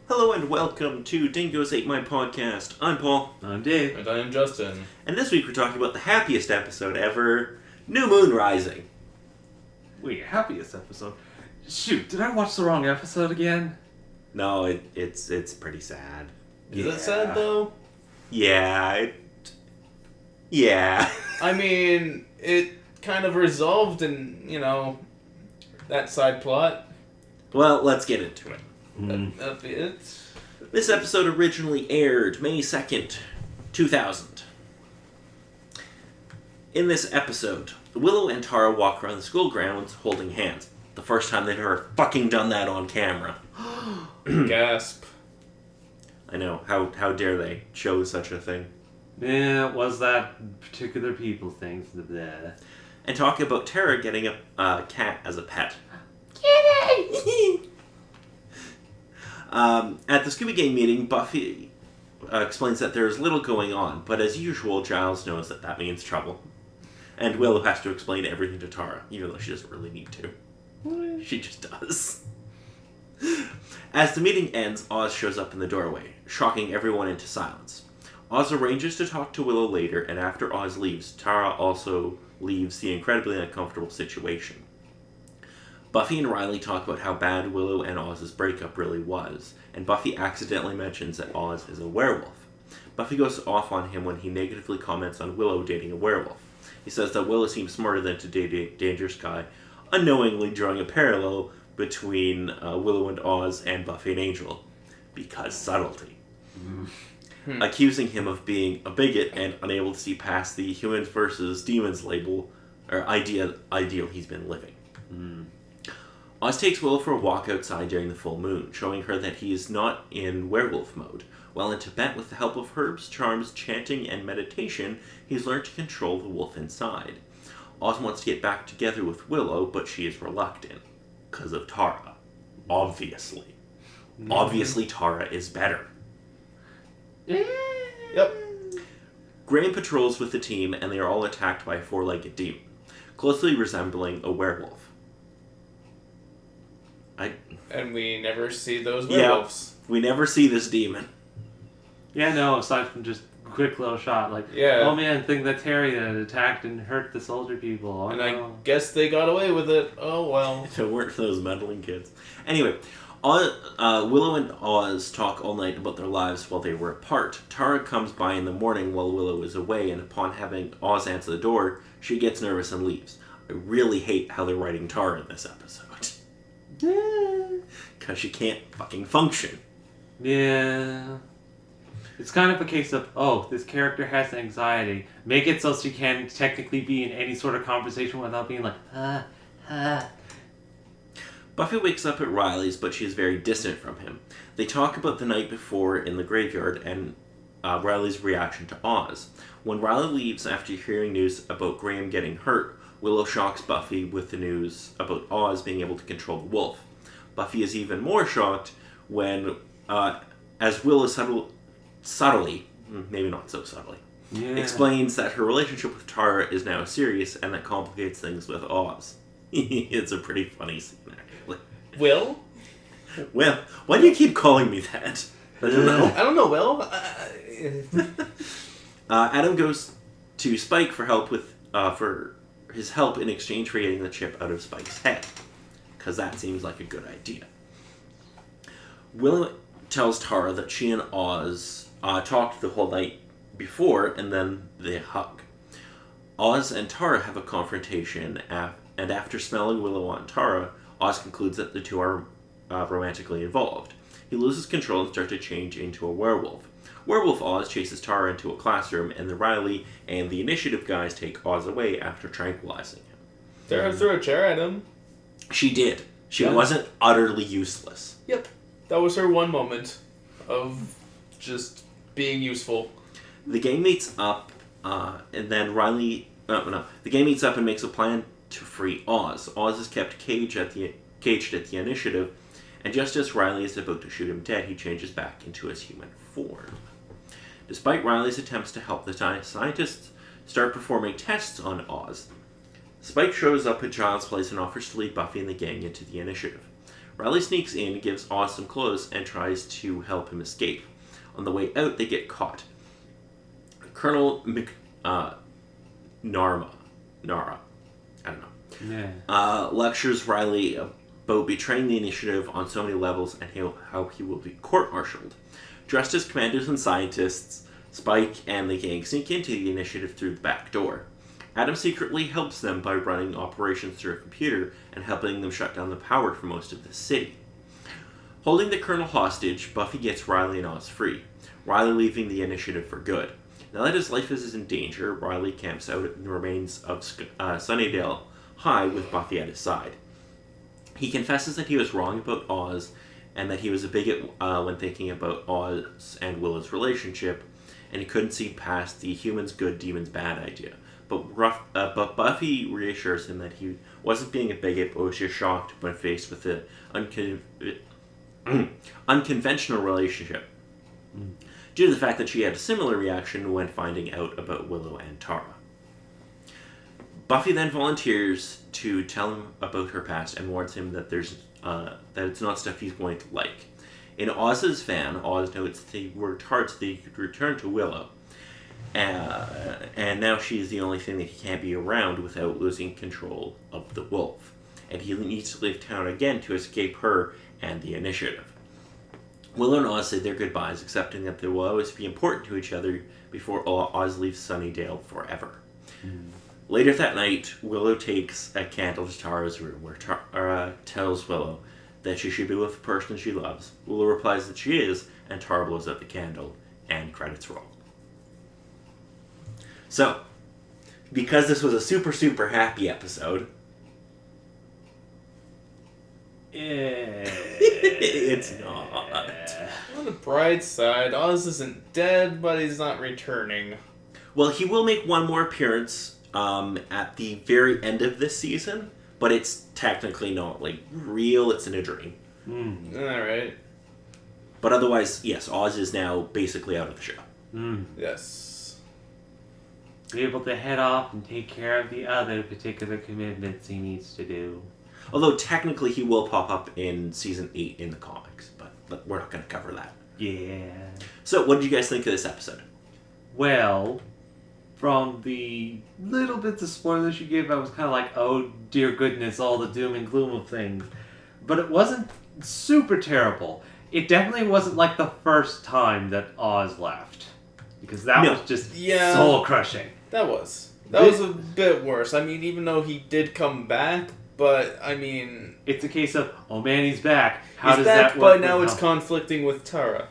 Hello and welcome to Dingoes Ate My Podcast. I'm Paul. I'm Dave. And I am Justin. And this week we're talking about the happiest episode ever, New Moon Rising. Wait, happiest episode? Shoot, did I watch the wrong episode again? No, it's pretty sad. Is it sad though? Yeah. I mean, it kind of resolved in, that side plot. Well, let's get into it. A bit. This episode originally aired May 2nd, 2000. In this episode, Willow and Tara walk around the school grounds holding hands. The first time they've ever fucking done that on camera. Gasp. I know, how dare they show such a thing. Yeah, it was that particular people thing. Blah. And talk about Tara getting a cat as a pet. Kitty! At the Scooby Gang meeting, Buffy explains that there's little going on, but as usual, Giles knows that means trouble. And Willow has to explain everything to Tara, even though she doesn't really need to. She just does. As the meeting ends, Oz shows up in the doorway, shocking everyone into silence. Oz arranges to talk to Willow later, and after Oz leaves, Tara also leaves the incredibly uncomfortable situation. Buffy and Riley talk about how bad Willow and Oz's breakup really was, and Buffy accidentally mentions that Oz is a werewolf. Buffy goes off on him when he negatively comments on Willow dating a werewolf. He says that Willow seems smarter than to date a dangerous guy, unknowingly drawing a parallel between Willow and Oz and Buffy and Angel, because subtlety. Accusing him of being a bigot and unable to see past the humans versus demons label, or ideal he's been living. Oz takes Willow for a walk outside during the full moon, showing her that he is not in werewolf mode. While in Tibet with the help of herbs, charms, chanting, and meditation, he's learned to control the wolf inside. Oz wants to get back together with Willow, but she is reluctant. Because of Tara. Obviously. Obviously Tara is better. Yep. Graham patrols with the team, and they are all attacked by a four-legged demon, closely resembling a werewolf. And we never see those werewolves. Yeah, we never see this demon. Yeah, no, aside from just a quick little shot, like, Yeah. oh man, think that Terry had attacked and hurt the soldier people. Oh, And no. I guess they got away with it. Oh well. If it weren't for those meddling kids. Anyway, Willow and Oz talk all night about their lives while they were apart. Tara comes by in the morning while Willow is away, and upon having Oz answer the door, she gets nervous and leaves. I really hate how they're writing Tara in this episode. Because she can't fucking function. Yeah. It's kind of a case of, this character has anxiety. Make it so she can technically be in any sort of conversation without being like, Buffy wakes up at Riley's, but she is very distant from him. They talk about the night before in the graveyard and Riley's reaction to Oz. When Riley leaves after hearing news about Graham getting hurt, Willow shocks Buffy with the news about Oz being able to control the wolf. Buffy is even more shocked when, as Willow subtly, maybe not so subtly, explains that her relationship with Tara is now serious and that complicates things with Oz. It's a pretty funny scene, actually. Will? Well, why do you keep calling me that? I don't know. I don't know, Will. Adam goes to Spike for help for his help in exchange for getting the chip out of Spike's head, because that seems like a good idea. Willow tells Tara that she and Oz talked the whole night before, and then they hug. Oz and Tara have a confrontation, and after smelling Willow on Tara, Oz concludes that the two are romantically involved. He loses control and starts to change into a werewolf. Werewolf Oz chases Tara into a classroom, and the Riley and the Initiative guys take Oz away after tranquilizing him. Tara threw a chair at him. She did. She wasn't utterly useless. Yep. That was her one moment of just being useful. The gang meets up, and then Riley... The gang meets up and makes a plan to free Oz. Oz is kept caged at the Initiative, and just as Riley is about to shoot him dead, he changes back into his human form. Despite Riley's attempts to help, the scientists start performing tests on Oz. Spike shows up at Giles' place and offers to lead Buffy and the gang into the Initiative. Riley sneaks in, gives Oz some clothes, and tries to help him escape. On the way out, they get caught. Colonel Nara, I don't know, lectures Riley about betraying the initiative on so many levels and how he will be court-martialed. Dressed as commanders and scientists, Spike and the gang sneak into the initiative through the back door. Adam secretly helps them by running operations through a computer and helping them shut down the power for most of the city. Holding the Colonel hostage, Buffy gets Riley and Oz free, Riley leaving the initiative for good. Now that his life is in danger, Riley camps out in the remains of Sunnydale High with Buffy at his side. He confesses that he was wrong about Oz and that he was a bigot when thinking about Oz and Willow's relationship, and he couldn't see past the humans good, demons bad idea. But Buffy reassures him that he wasn't being a bigot, but was just shocked when faced with the unconventional relationship, due to the fact that she had a similar reaction when finding out about Willow and Tara. Buffy then volunteers to tell him about her past and warns him that that it's not stuff he's going to like. In Oz's van, Oz notes that he worked hard so that he could return to Willow. And now she is the only thing that he can't be around without losing control of the wolf. And he needs to leave town again to escape her and the initiative. Willow and Oz say their goodbyes, accepting that they will always be important to each other before Oz leaves Sunnydale forever. Later that night, Willow takes a candle to Tara's room, where Tara tells Willow that she should be with the person she loves. Willow replies that she is, and Tara blows out the candle, and credits roll. So, because this was a super, super happy episode, it's not. On the bright side, Oz isn't dead, but he's not returning. Well, he will make one more appearance at the very end of this season, but it's technically not, real. It's in a dream. Alright. But otherwise, yes, Oz is now basically out of the show. Yes. Be able to head off and take care of the other particular commitments he needs to do. Although technically he will pop up in season 8 in the comics, but we're not going to cover that. Yeah. So, what did you guys think of this episode? Well, from the little bits of spoilers you gave, I was kind of like, oh dear goodness, all the doom and gloom of things. But it wasn't super terrible. It definitely wasn't like the first time that Oz left. Because that was just soul-crushing. That was a bit worse. I mean, even though he did come back, but, I mean... It's a case of, oh man, he's back. How does that work? But now it's conflicting with Tara.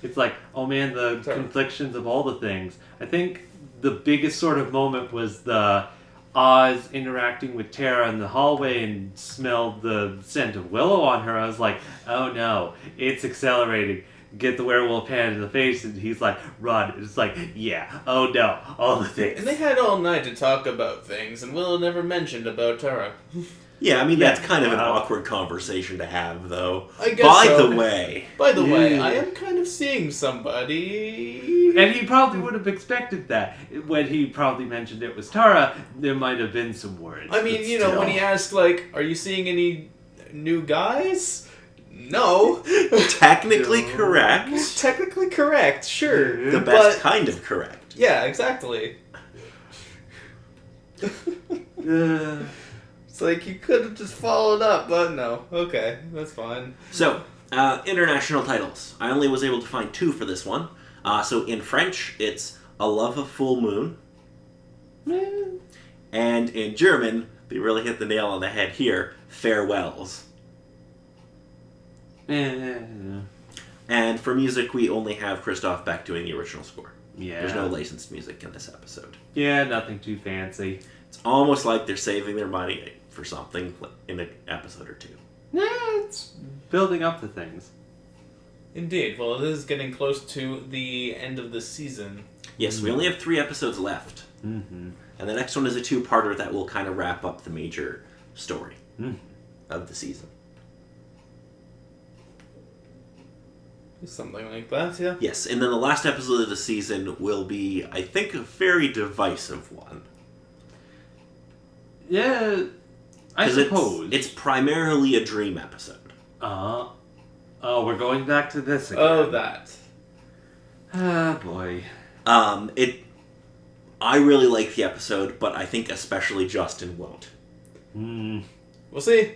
It's like, oh man, the conflictions of all the things. I think the biggest sort of moment was the Oz interacting with Tara in the hallway and smelled the scent of Willow on her. I was like, oh no, it's accelerating. Get the werewolf hand in the face, and he's like, run. It's like, yeah, oh no, all the things. And they had all night to talk about things, and Willow never mentioned about Tara. Yeah, I mean, that's kind of an awkward conversation to have, though. I guess By so. the way, I am kind of seeing somebody. And he probably would have expected that. When he probably mentioned it was Tara, there might have been some words. I mean, when he asked, are you seeing any new guys? No. Technically correct. Technically correct, sure. The best kind of correct. Yeah, exactly. It's like you could have just followed up, but no. Okay, that's fine. So, international titles. I only was able to find 2 for this one. So in French, it's A Love of Full Moon. And in German, they really hit the nail on the head here, Farewells. And for music, we only have Christoph Beck doing the original score. Yeah. There's no licensed music in this episode. Yeah, nothing too fancy. It's almost like they're saving their money for something in an episode or 2. Yeah, it's building up to things. Indeed. Well, it is getting close to the end of the season. Yes, we only have 3 episodes left. Mm-hmm. And the next one is a 2-parter that will kind of wrap up the major story of the season. Something like that, yeah. Yes, and then the last episode of the season will be, I think, a very divisive one. Yeah, I suppose. It's primarily a dream episode. Oh, we're going back to this again. Oh, that. Ah, boy. I really like the episode, but I think especially Justin won't. We'll see.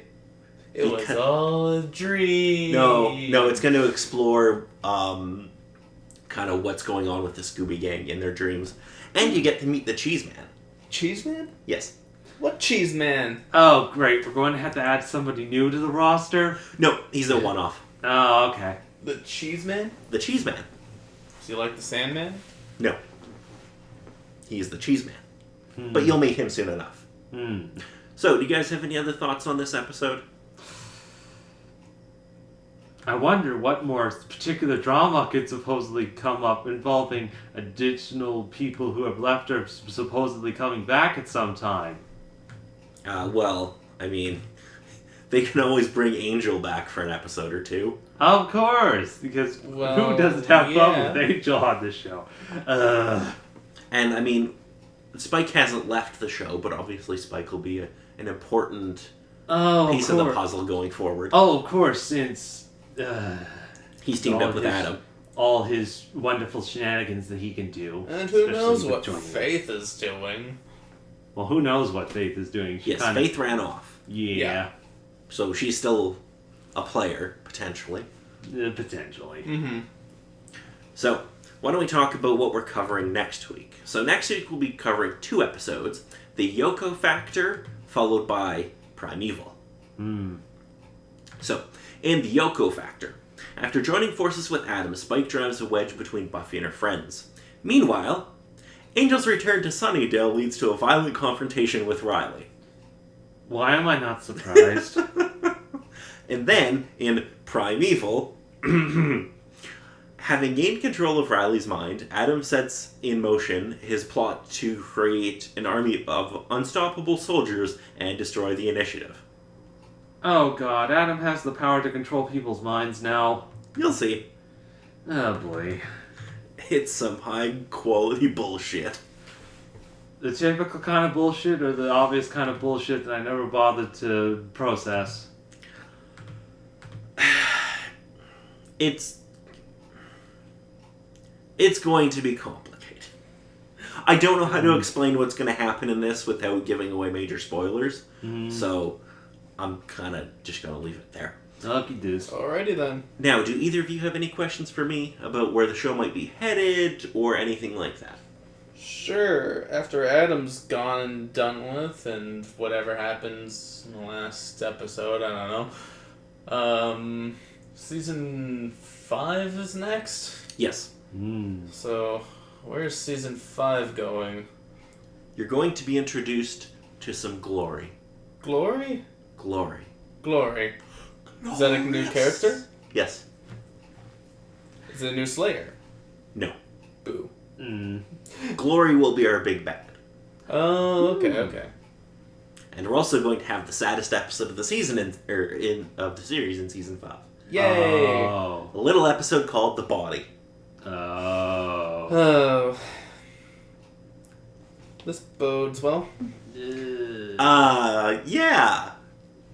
It was all a dream. No, it's going to explore kind of what's going on with the Scooby Gang in their dreams. And you get to meet the Cheese Man. Cheese Man? Yes. What Cheese Man? Oh, great. We're going to have to add somebody new to the roster? No, he's a one-off. Oh, okay. The Cheese Man? The Cheese Man. Does he like the Sandman? No. He's the Cheese Man. But you'll meet him soon enough. So, do you guys have any other thoughts on this episode? I wonder what more particular drama could supposedly come up involving additional people who have left or supposedly coming back at some time. Well, I mean, they can always bring Angel back for an episode or two. Of course, because who doesn't have fun with Angel on this show? And, I mean, Spike hasn't left the show, but obviously Spike will be an important piece of the puzzle going forward. Oh, of course, since... he's teamed up with Adam. All his wonderful shenanigans that he can do. And who knows what Faith is doing. Well, who knows what Faith is doing? Faith ran off. Yeah. So she's still a player, potentially. Potentially. Mm-hmm. So, why don't we talk about what we're covering next week? So next week we'll be covering 2 episodes. The Yoko Factor, followed by Primeval. So, in the Yoko Factor, after joining forces with Adam, Spike drives a wedge between Buffy and her friends. Meanwhile, Angel's return to Sunnydale leads to a violent confrontation with Riley. Why am I not surprised? And then, in Primeval, having gained control of Riley's mind, Adam sets in motion his plot to create an army of unstoppable soldiers and destroy the Initiative. Oh god, Adam has the power to control people's minds now. You'll see. Oh boy. It's some high-quality bullshit. The typical kind of bullshit or the obvious kind of bullshit that I never bothered to process? It's going to be complicated. I don't know how to explain what's going to happen in this without giving away major spoilers, so I'm kind of just going to leave it there. Lucky deuce. Alrighty then. Now, do either of you have any questions for me about where the show might be headed or anything like that? Sure. After Adam's gone and done with, and whatever happens in the last episode, I don't know. Season 5 is next? Yes. So, where's season 5 going? You're going to be introduced to some glory. Glory? Glory. Glory. Is that a new character? Yes. Is it a new Slayer? No. Boo. Glory will be our big bad. Oh, okay. And we're also going to have the saddest episode of the season of the series in season 5. Yay! Oh. A little episode called The Body. Oh. This bodes well. Yeah.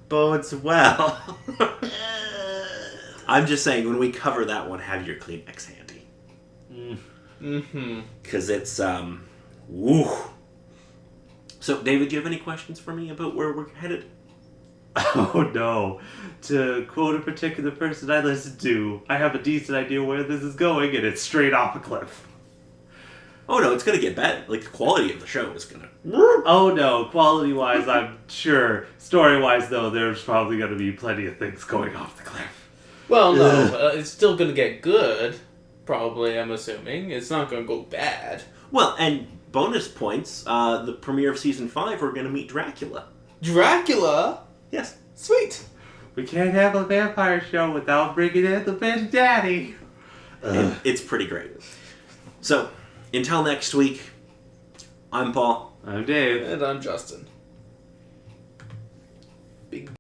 Bodes well. I'm just saying, when we cover that one, have your Kleenex handy. Mm-hmm. Because it's, woo. So, David, do you have any questions for me about where we're headed? Oh no. To quote a particular person I listen to, I have a decent idea where this is going and it's straight off a cliff. Oh no, it's going to get better. Like, the quality of the show is going to... Oh no, quality-wise, I'm sure. Story-wise, though, there's probably going to be plenty of things going off the cliff. Well, no, it's still going to get good. Probably, I'm assuming. It's not going to go bad. Well, and bonus points, the premiere of season 5, we're going to meet Dracula. Dracula? Yes. Sweet. We can't have a vampire show without bringing in the Big Daddy. It's pretty great. So, until next week, I'm Paul. I'm Dave. And I'm Justin. Big